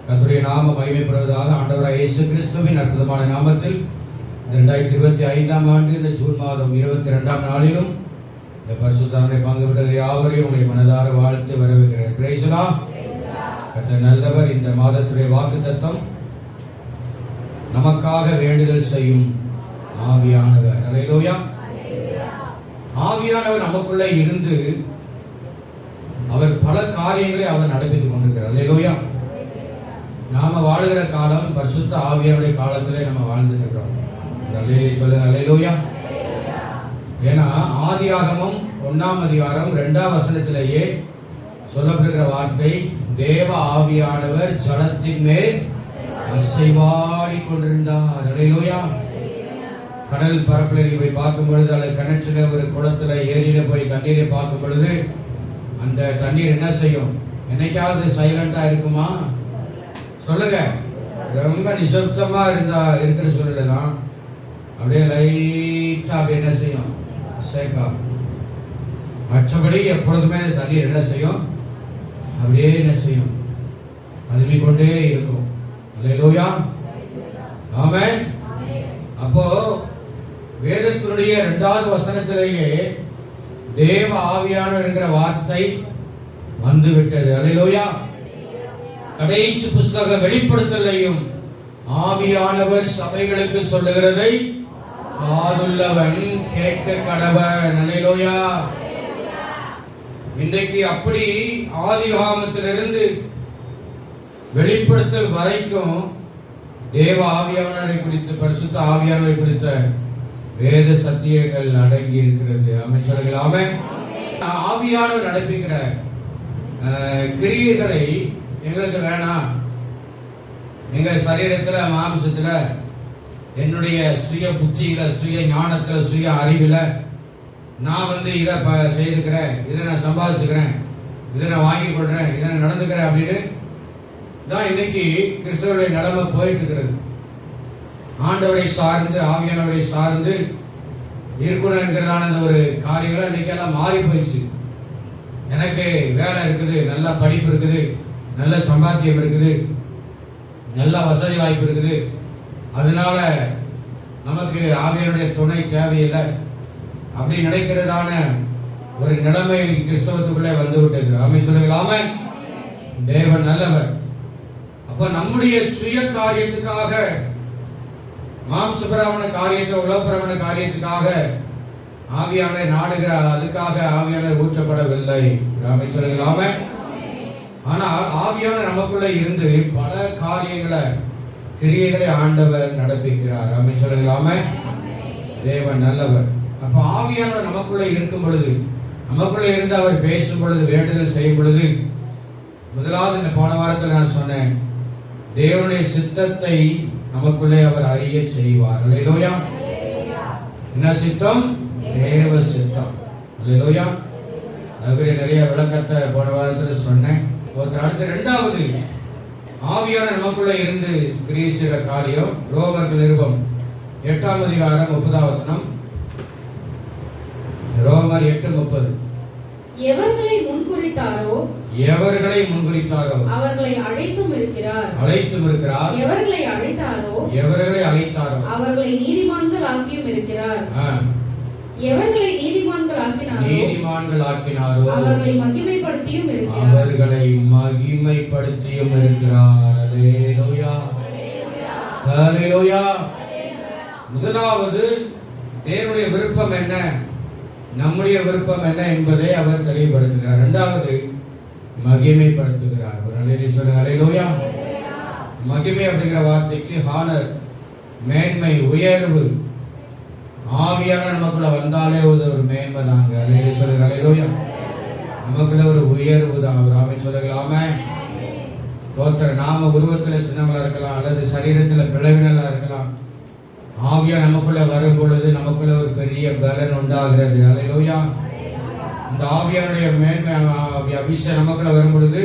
கர்த்தருடைய நாம மகிமைப்படுவதாக. ஆண்டவராகிய இயேசு கிறிஸ்துவின் அற்புதமான நாமத்தில் 2025 ஆண்டு இந்த ஜூன் மாதம் 22ஆம் நாளிலும் இந்த பரிசுத்தாண்டை பங்கு பெற்ற யாவரையும் உங்களை மனதார வாழ்த்து வரவேற்கிறேன். Price the Lord. கர்த்தர் நல்லவர். இந்த மாதத்துடைய வாக்குத்தத்தம் நமக்காக வேண்டுதல் செய்யும் ஆவியானவர். அல்லேலூயா. ஆவியானவர் நமக்குள்ளே இருந்து அவர் பல காரியங்களை அவர் நடப்பித்துக் கொண்டிருக்கிறார். அல்லேலூயா. நாம வாழுகிற காலம் பரிசுத்த ஆவியானுடைய காலத்திலே நம்ம வாழ்ந்துட்டு இருக்கிறோம். அல்லேலூயா சொல்லுங்க. அல்லேலூயா. ஏன்னா ஆதியாகமம் 1ஆம் அதிகாரம் 2ஆம் வசனத்திலேயே சொல்லப்படுகிற வார்த்தை, தேவ ஆவியானவர் ஜலத்தின் மேல் அசைவாடி கொண்டிருந்தார். அல்லேலூயா. கடல் பரப்பில் போய் பார்க்கும் பொழுது, அல்லது கிணற்றில ஒரு குளத்துல ஏரியில போய் தண்ணீரை பார்க்கும் பொழுது அந்த தண்ணீர் என்ன செய்யும்? என்னைக்காவது சைலண்டா இருக்குமா? சொல்லுங்க. ரொம்ப நிசப்தமா இருக்கிற சூழ்நிலை தான் அப்படியே லைட்டா அப்படி என்ன செய்யும்? சேகம். மற்றபடி எப்பொழுதுமே அந்த தண்ணீர் என்ன செய்யும்? அப்படியே என்ன செய்யும்? அருவி கொண்டே இருக்கும். அல்லேலூயா. ஆமென். அப்போ வேதத்தினுடைய 2வது வசனத்திலேயே தேவ ஆவியானவர் என்கிற வார்த்தை வந்து விட்டது. அல்லேலூயா. கடைசி புஸ்தக வெளிப்படுத்தலையும் ஆவியானவர் சபைகளுக்கு சொல்லுகிறதை காதுள்ளவன் கேட்க கடவன். அல்லேலூயா. இன்றைக்கு அப்படி ஆதியாகமத்திலிருந்து வெளிப்படுத்தல் வரைக்கும் தேவ ஆவியானவரை குறித்து, பரிசுத்த ஆவியானவரை குறித்த வேத சத்தியங்கள் அடங்கி இருக்கிறது. அமைச்சர்கள் ஆமென். ஆவியானவர் நடப்பிக்கிற கிரியைகளை எங்களுக்கு வேணாம். எங்க சரீரத்துல, மாம்சத்துல, என்னுடைய சுய புத்தியில, சுய ஞானத்துல, சுய அறிவுல நான் இதை செய்திருக்கிறேன், இதை நான் சம்பாதிச்சுக்கிறேன், இதை நான் வாங்கி கொள்றேன், இதை நான் நடந்துக்கிறேன் அப்படின்னு தான் இன்னைக்கு கிறிஸ்தவருடைய நிலைமை போயிட்டு இருக்கிறது. ஆண்டவரை சார்ந்து, ஆவியானவரை சார்ந்து இருக்கணும் என்கிறதான அந்த ஒரு காரியங்கள் இன்னைக்கு எல்லாம் மாறி போயிடுச்சு. எனக்கு வேலை இருக்குது, நல்ல படிப்பு இருக்குது, நல்ல சம்பாத்தியம் இருக்குது, நல்ல வசதி வாய்ப்பு இருக்குது, அதனால நமக்கு ஆவியானுடைய துணை தேவையில்லை அப்படி நினைக்கிறதான ஒரு நிலைமை கிறிஸ்தவத்துக்குள்ளே வந்து விட்டது. ஆமென் சொல்லுங்களாமே. தேவன் நல்லவர். அப்ப நம்முடைய சுய காரியத்துக்காக, மாம்சபிரமண காரியத்தை, உலகபிரமண காரியத்துக்காக ஆவியானவரை நாடுகிறார். அதுக்காக ஆவியானவர் ஊற்றப்படவில்லை. ஆமென் சொல்லுங்களாமே. ஆனால் ஆவியானவர் நமக்குள்ளே இருந்து பல காரியங்களை, கிரியைகளை ஆண்டவர் நடப்பிக்கிறார். ஆமென் சொல்லுங்களாமே. தேவன் நல்லவர். அப்ப ஆவியானவர் நமக்குள்ளே இருக்கும் பொழுது, நமக்குள்ளே இருந்து அவர் பேசும் பொழுது, வேண்டுதல் செய்யும் பொழுது, முதலாவது இந்த போன வாரத்தில் நான் சொன்னேன், தேவனுடைய சித்தத்தை நமக்குள்ளே அவர் அறிய செய்வார். அல்லேலூயா. என்ன சித்தம்? தேவ சித்தம். அல்லேலூயா. அதுக்கு நிறைய விளக்கத்தை போன வாரத்தில் சொன்னேன். அடுத்த 2வது ஆவியானவர் நமக்குள்ளே இருந்து கிரியை செய்கிற காரியம், ரோமர்கள் நிருபம் 8ஆம் அதிகாரம் 30ஆம் வசனம். ரோமர் 8:30. எவர்களை முன்குறித்தாரோ அவர்களை அழைத்தும் இருக்கிறார். எவர்களை அழைத்தாரோ அவர்களை நீதிமான்கள் ஆக்கியும் இருக்கிறார். எவர்களை நீதிமான்கள் ஆக்கினாரோ அவர்களை மகிமைப்படுத்தியும் இருக்கிறார். அல்லேலூயா. அல்லேலூயா. முதலாவது தேவனுடைய விருப்பம் என்ன, நம்முடைய விருப்பம் என்ன என்பதை அவர் தெளிவுபடுத்துகிறார். 2வது மகிமைப்படுத்துகிறார். ஒரு நிலையிலே சொல்லுங்க. அல்லேலூயா. மகிமை அப்படிங்கிற வார்த்தைக்கு ஹானர், மேன்மை, உயர்வு. ஆவியானவர் நமக்குள்ள வந்தாலே ஒரு மேன்மை தாங்க. அல்லேலூயா சொல்லுங்க. அல்லேலூயா. நமக்குள்ள ஒரு உயர்வு தான். ஒரு ஆமென் சொல்லுங்களாமே. தோத்திர நாம உருவத்தில் சின்னங்களா இருக்கலாம், அல்லது சரீரத்தில் பிளவினலா இருக்கலாம். ஆவியா நமக்குள்ள வரும் பொழுது நமக்குள்ள ஒரு பெரிய பலன் உண்டாகிறது. அல்லேலூயா. இந்த ஆவியானுடைய மேன்மை, அபிஷேகம் நமக்குள்ள வரும் பொழுது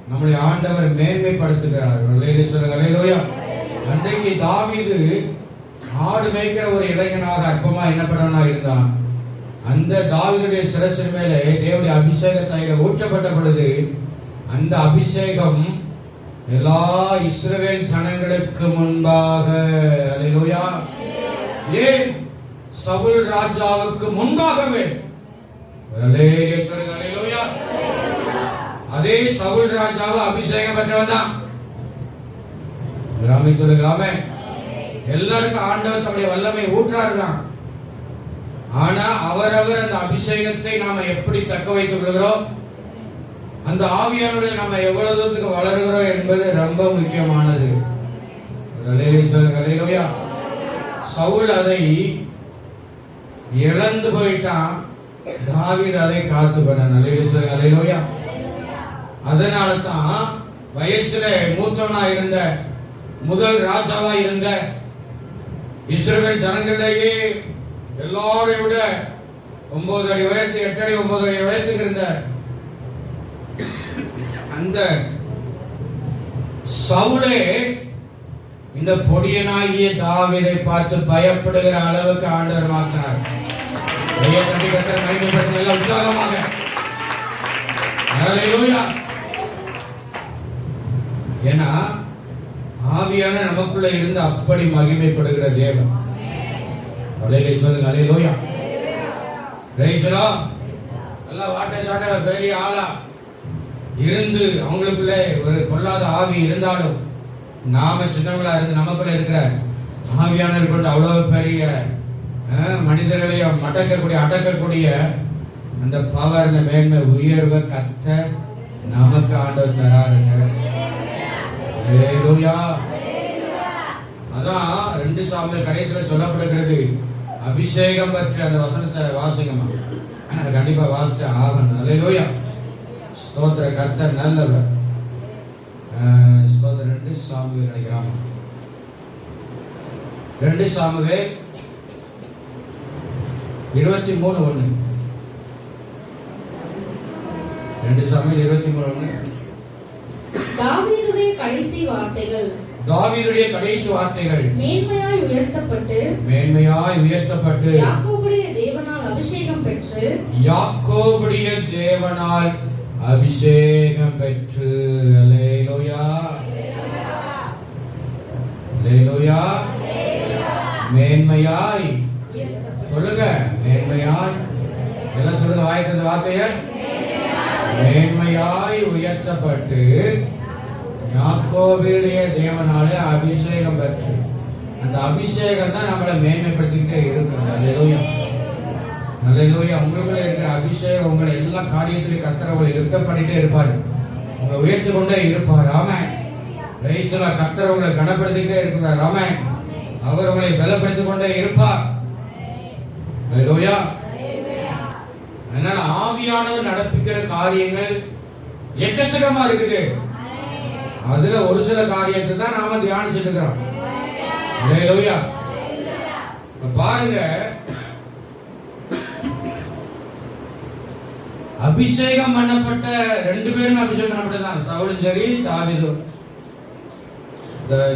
நம்முடைய ஆண்டவர் மேன்மைப்படுத்துகிறார். அல்லேலூயா. அன்றைக்கு தாவீது ஆடு மேய்க்கிற ஒரு இளைஞனாக அற்பமா எண்ணப்பட்டவனாக இருந்தான். அந்த தாவீதுடைய சிரசின் மேலே தேவனுடைய அபிஷேக தைலம் ஊற்றப்பட்ட பொழுது அந்த அபிஷேகம் எல்லா இஸ்ரவேல் ஜனங்களுக்கு முன்பாக. அல்லேலூயா. ஏன்? சவுல் ராஜாவுக்கு முன்பாகவே. அல்லேலூயா. அதே சவுல் ராஜாவை அபிஷேகம் பெற்றவன் தான். சொல்லுங்களாமே. எல்லாருக்கும் ஆண்டவர் தம்முடைய வல்லமை ஊற்றாரு தான். ஆனா அவரவர் அந்த அபிஷேகத்தை நாம எப்படி தக்க வைத்துக் கொள்கிறோம், அந்த ஆவியானவரை நாம எவ்வளவு தூரத்துக்கு வளர்கிறோம் என்பது ரொம்ப முக்கியமானது. அல்லேலூயா. சவுல் அதை இழந்து போயிட்டான், தாவீது அதை காத்து பண்ணான். அல்லேலூயா. அதனால தான் வயசுல மூத்தவனா இருந்த முதல் ராஜாவா இருந்த இஸ்ரவேல் ஜனங்களிலேயே எல்லாரையும் விட 9 அடி உயரத்து 8 அடி 9 அடி உயரத்துக்கு இருந்த அந்த சவுலே இந்த பொடியனாகிய தாவீதை பார்த்து பயப்படுகிற அளவுக்கு ஆண்டவர் மாற்றினார். உற்சாகமாக. அல்லேலூயா. ஏன்னா ஆவியான நமக்குள்ள இருந்து அப்படி மகிமைப்படுகிற தேவன். சொல்லுங்க. அல்லேலூயா. எல்லாம் வாட்ட சாட்ட பெரிய ஆளா இருந்து அவங்களுக்குள்ள ஒரு கொள்ளாத ஆவி இருந்தாலும் நாம சின்னவங்களா இருந்து நமக்குள்ள இருக்கிற ஆவியானவர் கொண்டு அவ்வளவு பெரிய மனிதர்களையும் அடக்கக்கூடிய அந்த பவர், அந்த மேன்மை, உயர்வை கத்த நமக்கு ஆண்டவர் தராருங்க. அல்லேலூயா. அதான் 2 சாமுவேல் கடைசியில் சொல்லப்படுகிறது. அபிஷேகம் பற்றி அந்த வசனத்தை வாசிங்கம்மா. கண்டிப்பா வாசித்து ஆகணும். அல்லேலூயா. ஸ்தோத்திர. கர்த்தர் நல்லவர். ஸ்தோத்திர. 2 சாமுவேல் நினைக்கிறான். 2 சாமுவேல் 23:1. 2 சாமுவேல் 23:1. தாவீதுடைய கடைசி வார்த்தைகள் மேன்மையாய் உயர்த்தப்பட்டு யாக்கோபுடைய தேவனால் அபிஷேகம் பெற்று. அல்லேலூயா. அல்லேலூயா. மேன்மையாய் சொல்லுங்க. மேன்மையாய் எல்லாம் சொல்லுங்க. வாய்க்கு அந்த வார்த்தைய மேன்மையாய் உயர்த்தப்பட்டு யாக்கோபுடைய தேவனாலே அபிஷேகம் பெற்று. அந்த அபிஷேகம் தான் நம்மளை மேன்மைப்படுத்திக்கிட்டே இருக்குது. அல்லேலூயா. அல்லேலூயா. உங்களுக்குள்ள இருக்கிற அபிஷேகம் உங்களை எல்லா காரியத்திலையும் கர்த்தர் உங்களை லிஃப்ட் பண்ணிட்டே இருப்பார், உங்களை உயர்த்தி கொண்டே இருப்பார். ஆமென். ரைஸ்ல கர்த்தர் உங்களை கனப்படுத்திக்கிட்டே இருக்கிறார். ஆமென். அவர் உங்களை பலப்படுத்திக் கொண்டே இருப்பார். அல்லேலூயா. அதனால ஆவியானவர் நடப்பிக்கிற காரியங்கள் எக்கச்சக்கமா இருக்குது. அதுல ஒரு சில காரியத்தை தான் நாம தியானிச்சுட்டு இருக்கிறோம். அல்லேலூயா. பாருங்க, அபிஷேகம் பண்ணப்பட்ட 2 பேரும் அபிஷேகம் பண்ணப்பட்டதான், சவுலும் சரி தாவீதும்.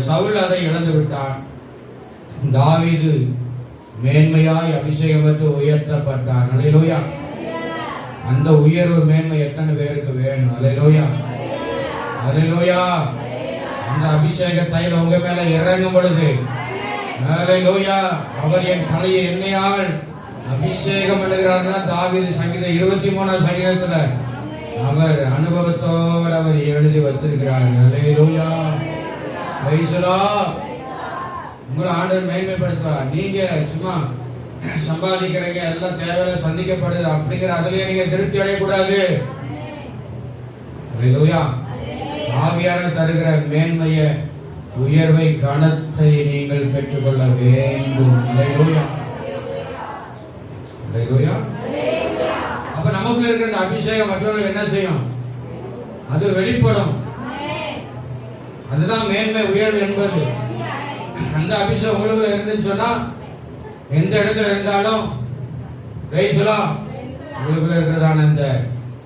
சவுல் அதை இழந்து விட்டான், தாவீது மேன்மையாய் அபிஷேகம் பெற்று உயர்த்தப்பட்டான். அல்லேலூயா. அந்த உயர்வு மேன்மை எத்தனை பேருக்கு வேணும்? அல்லேலூயா. அல்லேலூயா. அந்த அபிஷேக தைலம் உங்க மேல இறங்கும் பொழுது, அல்லேலூயா, அவர் என் தலையை எண்ணெயால் அபிஷேகம் பண்ணுகிறார்னா தாவீது சங்கீதம் 23 சங்கீதத்துல அவர் அனுபவத்தோடு அவர் எழுதி வச்சிருக்கிறார். அல்லேலூயா. Praise the lord. உங்களை ஆண்டவர் மேன்மைப்படுத்துவார். நீங்க சும்மா சம்பாதிக்கிறீங்க, எல்லாம் தேவையில்லை சந்திக்கப்படுது அப்படிங்கிற அதுலயே நீங்க திருப்தி அடையக்கூடாது. அல்லேலூயா. ஆவியானவர் தருகிற மேன்மைய, உயர்வை, கனத்தை நீங்கள் பெற்றுக்கொள்ள வேண்டும். அல்லேலூயா. அல்லேலூயா. அப்ப நமக்குள்ள இருக்கிற அந்த அபிஷேகம் மற்றவர்கள் என்ன செய்யும்? அது வெளிப்படும். அதுதான் மேன்மை, உயர்வு என்பது. அந்த அபிஷேகம் உங்களுக்குள்ள இருந்துன்னு சொன்னா எந்த இடத்துல இருந்தாலும் உங்களுக்குள்ள இருக்கிறதான அந்த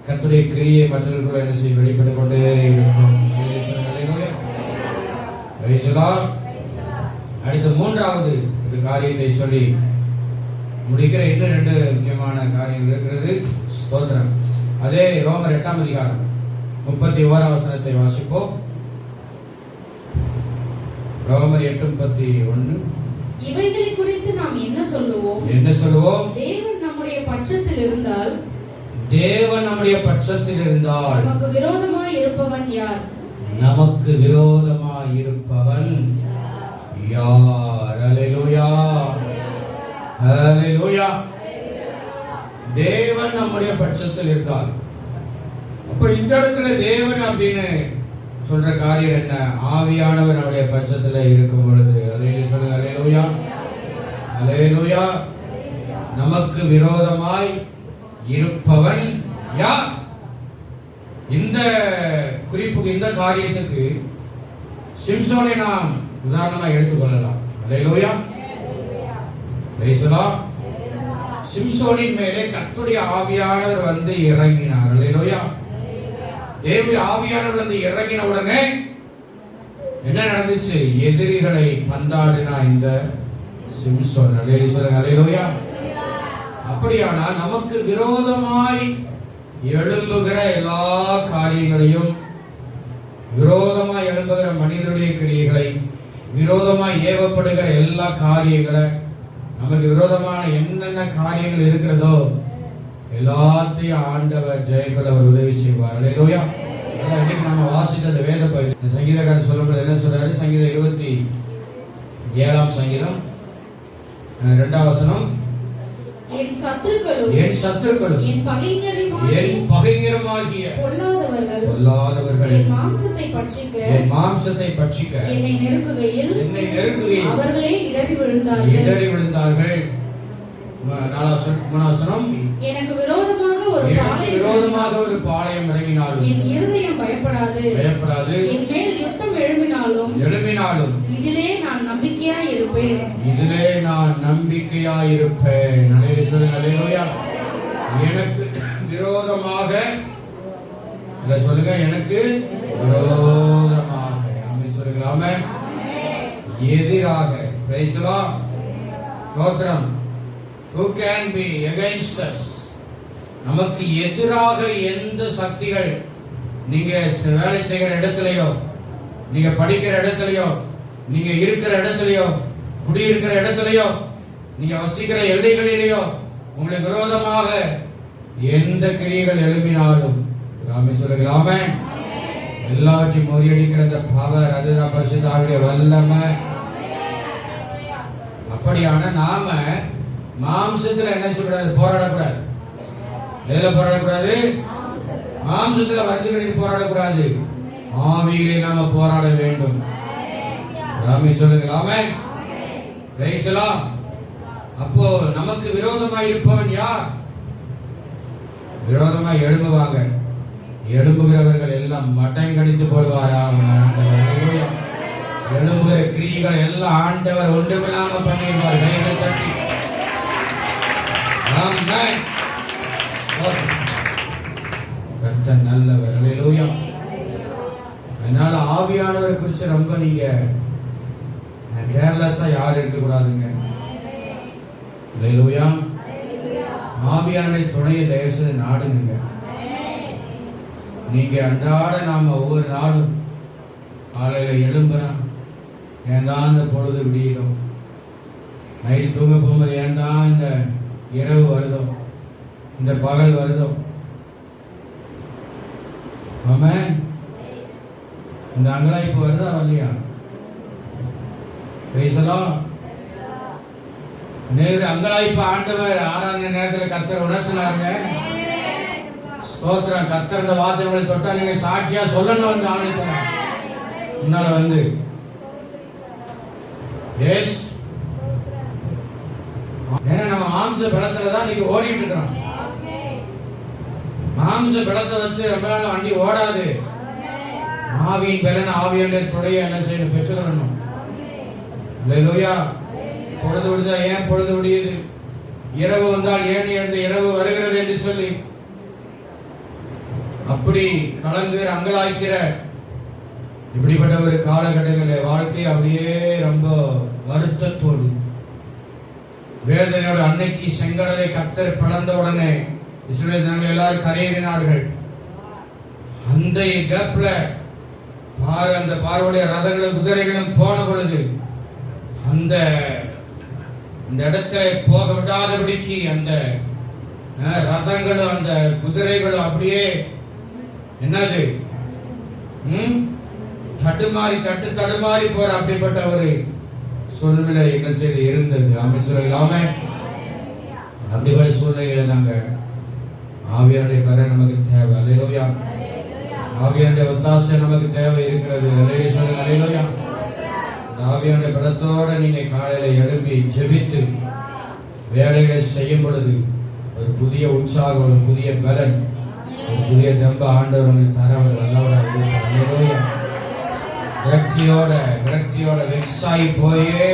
கர்த்தருடைய கிரியை மற்றவர்களுக்குள்ள என்ன செய்ய வெளிப்பட்டு கொண்டே இருக்கும். அடுத்த 3வது இந்த காரியத்தை சொல்லி முடிக்கிற இன்னும் 2 முக்கியமான காரியங்கள் இருக்கிறது. ஸ்தோத்திரம். அதே ரோமர் 8ஆம் அதிகாரம் 31ஆம் வசனத்தை வாசிப்போம். ரோமர் 8:31. இவைகளை குறித்து நாம் என்ன சொல்லுவோம்? என்ன சொல்லுவோம்? தேவன் நம்முடைய பட்சத்தில் இருந்தால், தேவன் நம்முடைய பட்சத்தில் இருந்தால் நமக்கு விரோதமாய் இருப்பவன் யார்? நமக்கு விரோதமாய் இருப்பவன் யார்? அல்லேலூயா, அல்லேலூயா. தேவன் நம்முடைய பட்சத்தில் இருந்தால், அப்ப இந்த இடத்துல தேவன் அப்படின்னு சொல்ற காரியம் என்ன? ஆவியானவர் நம்முடைய பட்சத்துல இருக்கும் பொழுது. அல்லேலூயா சொல்லுங்க. அல்லேலூயா, அல்லேலூயா. நமக்கு விரோதமாய் இருப்பவன் யார்? இந்த குறிப்புக்கு, இந்த காரியத்துக்கு சிம்சோனை நாம் உதாரணமாக எடுத்துக்கொள்ளலாம். அல்லேலூயா, பிரைஸ் தி லார்ட். சிம்சோனின் மேலே கர்த்தருடைய ஆவியானவர் வந்து இறங்கினார். அல்லேலூயா. தேவனுடைய ஆவியானவர் வந்து இறங்கின உடனே என்ன நடந்துச்சு? எதிரிகளை பந்தாடினா இந்த சிம்சோன். அல்லேலூயா. அப்படியானால் நமக்கு விரோதமாய் எழும்புகிற எல்லா காரியங்களையும், விரோதமாய் எழும்புகிற மனிதனுடைய கிரியைகளை, விரோதமாய் ஏவப்படுகிற எல்லா காரியங்களை, நமக்கு விரோதமான என்னென்ன காரியங்கள் இருக்கிறதோ எல்லாத்தையும் ஆண்டவர் ஜெயக்கொள்ள அவர் உதவி செய்வார். அல்லேலூயா. இன்னைக்கு நம்ம வாசித்த அந்த வேத பகுதி சங்கீதக்காரர் சொல்லும்போது என்ன சொல்றாரு? சங்கீதம் 27ஆம் சங்கீதம் 2ஆம் வசனம், என் சத்துருக்களும் என் பகைஞருமாகிய பொல்லாதவர்கள் என் மாம்சத்தை பட்சிக்க என்னை நெருக்குகையில் அவர்களே இடறி விழுந்தார்கள். எனக்கு விரோதமாக ஒரு பாளையம் இறங்கினாலும் என் இருதயம் பயப்படாது. என் மேல் யுத்தம் எழும்பினாலும் இதிலே நான் நம்பிக்கையாய் இருப்பேன். அல்லேலூயா. எனக்கு விரோதமாக சொல்லுங்க. எனக்கு விரோதமாக சொல்லுங்களாமே எதிராக. Price the Lord. ஸ்தோத்திரம். Who can be against us? நமக்கு எதிராக எந்த சக்திகள், நீங்க வேலை செய்கிற இடத்துலயோ, நீங்க படிக்கிற இடத்துலயோ, நீங்க இருக்கிற இடத்துலயோ, குடியிருக்கிற இடத்துலயோ, நீங்க வசிக்கிற எல்லைகளிலேயோ உங்களுக்கு விரோதமாக எந்த கிரியைகள் எழுப்பினாலும் சொல்லுங்களாமே எல்லாவற்றையும் முறியடிக்கிற அந்த பவர், அதுதான் பரிசுத்த ஆவியுடைய வல்லமை. அப்படியான நாம மாம்சத்துல என்ன சொல்லக்கூடாது? போராடக்கூடாது. எதுல போராடக்கூடாது? மாம்சத்துல வஞ்சிக்கிட்டு போராடக்கூடாது. ஆவியிலே நாம போராட வேண்டும். சொல்லுங்களாமே. Praise the lord. அப்போ நமக்கு விரோதமாய் இருப்பவன் யார்? விரோதமாய் எழும்புவாங்க. எழும்புகிறவர்கள் எல்லாம் மட்டைங்கடித்து போடுவாரா? எழும்புகிற கிரியைகள் எல்லாம் ஆண்டவர் ஒன்றுமில்லாம பண்ணிடுவார். கைகள் தட்டி. கர்த்தர் நல்லவர். அல்லேலூயா. அதனால ஆவியானவரை குறித்து ரொம்ப நீங்க கேர்லெஸ்ஸா யாரும் இருக்கக்கூடாதுங்க. அல்லேலூயா. ஆவியானவரை துணையை தயவு செய்து நாடுங்க. நீங்க அன்றாட நாம ஒவ்வொரு நாளும் காலையில எழும்புறோம், ஏன் தான் இந்த பொழுது விடியலும், நைட்டு தூங்க போகும்போது ஏன் தான் இந்த இரவு வருதோ, இந்த பகல் வருதோ. ஆமென். இந்த அங்கலாய்ப்பு வருதா வரலையா? பேசலாம். நேரு அங்கலாய்ப்பு ஆண்டவர் ஆராதனை நேரத்தில் கர்த்தர் உணர்த்தினாருங்க. ஸ்தோத்திரம். கர்த்தர் இந்த வார்த்தைகளை தொட்டா நீங்க சாட்சியா சொல்லணும். வந்து ஆணையத்துல முன்னால வந்து எஸ். ஏன்னா நம்ம மாம்ச பலத்துலதான் நீங்க ஓடிட்டு இருக்கிறோம். மாம்ச பலத்தை வச்சு நம்மளால வண்டி ஓடாது. ஆவியின் பலன், ஆவியான துடைய என்ன செய்யணும்? பெற்றுக்கணும். அல்லேலூயா. பொழுது விடுதா ஏன் பொழுது விடியுது? இரவு வந்தால் ஏன் இந்த இரவு வருகிறது என்று சொல்லி அப்படி கலங்குகிற அங்கலாய்க்கிற இப்படிப்பட்ட ஒரு காலகட்டங்களில் வாழ்க்கை அப்படியே ரொம்ப வருத்தத்தோடு வேதனையோடு, அன்னைக்கு செங்கடலை கர்த்தர் பிளந்த உடனே இஸ்ரவேல் ஜனங்கள் எல்லாரும் கரையேறினார்கள். அந்த கேப்ல அந்த பார்வோடைய ரதங்களும் குதிரைகளும் போன பொழுது அந்த இடத்துல போக விடாதபடிக்கு அந்த ரதங்களும் அந்த குதிரைகளும் அப்படியே என்னது தடுமாறி போற அப்படிப்பட்ட ஒரு சூழ்நிலை என்ன செய்து இருந்தது. ஆமென் சொல்லலாமே. அப்படிப்பட்ட சூழ்நிலையில நாங்க ஆவியானுடைய பெற நமக்கு தேவை. அல்லேலூயா. ஆவியானுடைய ஒத்தாசை நமக்கு தேவை இருக்கிறது. அல்லேலூயா சொல்லுங்க. அல்லேலூயா. ஆவியானுடைய பலத்தோட நீங்க காலையில எழுப்பி ஜெபித்து வேலைகளை செய்யும் பொழுது ஒரு புதிய உற்சாகம், ஒரு புதிய பலன், ஒரு புதிய தெம்ப ஆண்டவர் உங்களுக்கு தரவர் நல்லவராக இருக்கிறார். அல்லேலூயா. விரக்தியோட வெக்ஸாகி போயே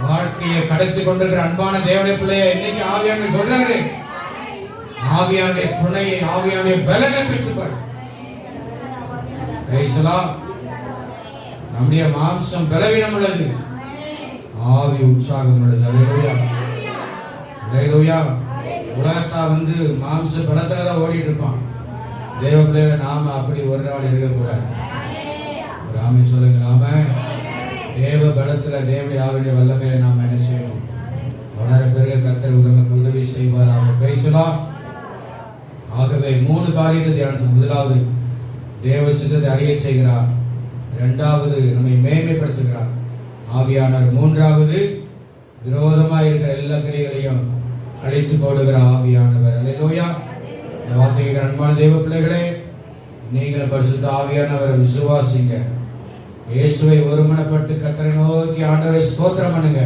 வாழ்க்கையை கடத்தி கொண்டிருக்கிற அன்பான தேவனுடைய பிள்ளைய இன்னைக்கு ஆவியானவர் சொல்றாரு, ஆவியானுடைய துணையை, ஆவியானுடைய பலனை பெற்றுக்கொள். நம்முடைய மாம்சம் பலவீனம் உள்ளது, ஆவி உற்சாகம் உள்ளது. அல்லேலூயா. அல்லேலூயா. உலகத்தா மாம்ச பலத்துலதான் ஓடிட்டு இருப்பான். தேவ பிள்ளையில நாம அப்படி ஒரு நாள் இருக்கக்கூடாது. ராமே சொல்லுங்க. நாம தேவ பலத்துல தேவனுடைய ஆவியுடைய வல்லமையில நாம என்ன செய்யணும்? வளர பெருக கர்த்தர் நமக்கு உதவி செய்வார். அவர் பேசலாம். ஆகவே 3 காரியத்தை தியானிச்சோம். முதலாவது தேவ சித்தத்தை அறிய செய்கிறார். 2வது நம்மை மேன்மைப்படுத்துகிறார் ஆவியானவர். 3வது விரோதமாக இருக்கிற எல்லா கிரியைகளையும் அழித்து போடுகிற ஆவியானவர். அல்லேலூயா. இந்த வார்த்தைகள் அன்பான தேவ பிள்ளைகளே, நீங்கள் பரிசுத்த ஆவியானவரை விசுவாசிங்க. இயேசுவை ஒருமனப்பட்டு கர்த்தரை நோக்கி ஆண்டவரை ஸ்தோத்திரம் பண்ணுங்க.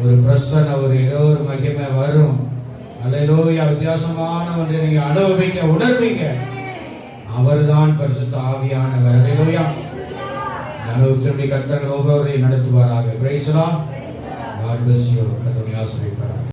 ஒரு பிரசன்ன ஏதோ ஒரு மகிமை வரும். அல்லேலூயா. வித்தியாசமான ஒன்றை நீங்க அனுபவிக்க உணர்வீங்க. அவர்தான் பரிசுத்த ஆவியானவர். அல்லேலூயா. அனுபவத்தினுடைய கர்த்தர் ஒவ்வொருவரையும் நடத்துவாராக. Price the Lord. God bless you. கர்த்தர் ஆசீர்வதிப்பாராக.